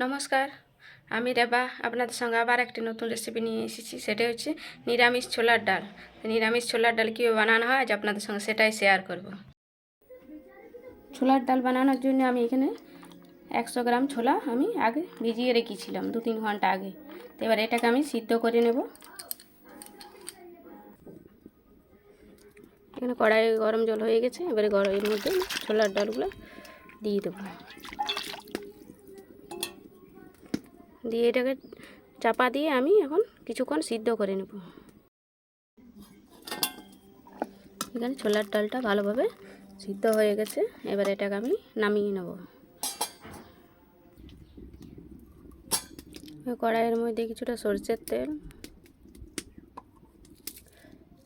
নমস্কার, আমি রেবা আপনাদের সঙ্গে আবার একটি নতুন রেসিপি নিয়ে এসেছি। সেটা হচ্ছে নিরামিষ ছোলার ডাল। নিরামিষ ছোলার ডাল কীভাবে বানানো হয় আজ আপনাদের সঙ্গে সেটাই শেয়ার করব। ছোলার ডাল বানানোর জন্য আমি এখানে 100 গ্রাম ছোলা আমি আগে ভিজিয়ে রেখেছিলাম 2-3 ঘন্টা আগে। তো এবার এটাকে আমি সিদ্ধ করে নেব। এখানে কড়াইয়ে গরম জল হয়ে গেছে, এবারে এর মধ্যে ছোলার ডালগুলো দিয়ে দেবো। দিয়ে এটাকে চাপা দিয়ে আমি এখন কিছুক্ষণ সিদ্ধ করে নেব। এখানে ছোলার ডালটা ভালোভাবে সিদ্ধ হয়ে গেছে, এবার এটাকে আমি নামিয়ে নেব। কড়াইয়ের মধ্যে কিছুটা সরষের তেল,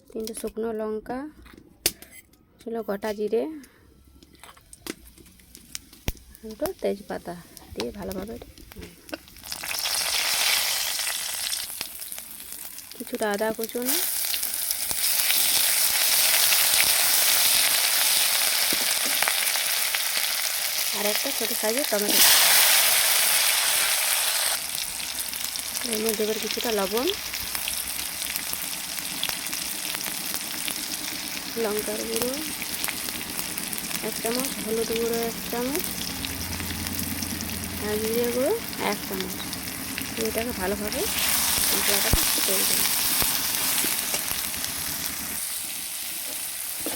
3টে শুকনো লঙ্কা, ছিল গোটা জিরে, 2টো তেজপাতা দিয়ে ভালোভাবে কিছুটা আদা কুচুনো, আর একটা ছোটো সাইজের টমেটো। এর মধ্যে এবার কিছুটা লবণ, লঙ্কার গুঁড়ো 1 চামচ, হলুদ গুঁড়ো 1 চামচ, আর জিরে গুঁড়ো 1 চামচ। এটাকে ভালোভাবে মশলাটাকে তৈরি করব।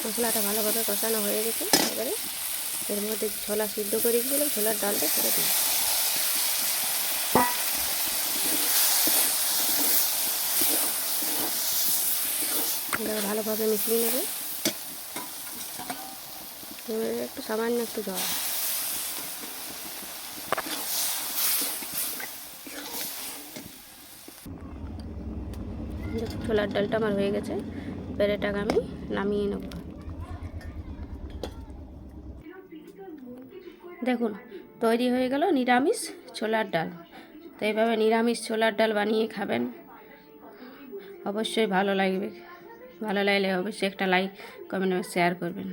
মশলাটা ভালোভাবে কষানো হয়ে গেছে, এবারে এর মধ্যে ছোলা সিদ্ধ করে দিয়েছিলাম, ছোলার ডালটা ছেড়ে দিই। এটাকে ভালোভাবে মিশিয়ে নেবে। এবারে একটু সামান্য একটু জল, ছোলার ডালটা আমার হয়ে গেছে, এবার এটাকে আমি নামিয়ে নেব। দেখুন তৈরি হয়ে গেল নিরামিষ ছোলার ডাল। তো এইভাবে নিরামিষ ছোলার ডাল বানিয়ে খাবেন, অবশ্যই ভালো লাগবে। ভালো লাগলে অবশ্যই একটা লাইক কমেন্ট শেয়ার করবেন।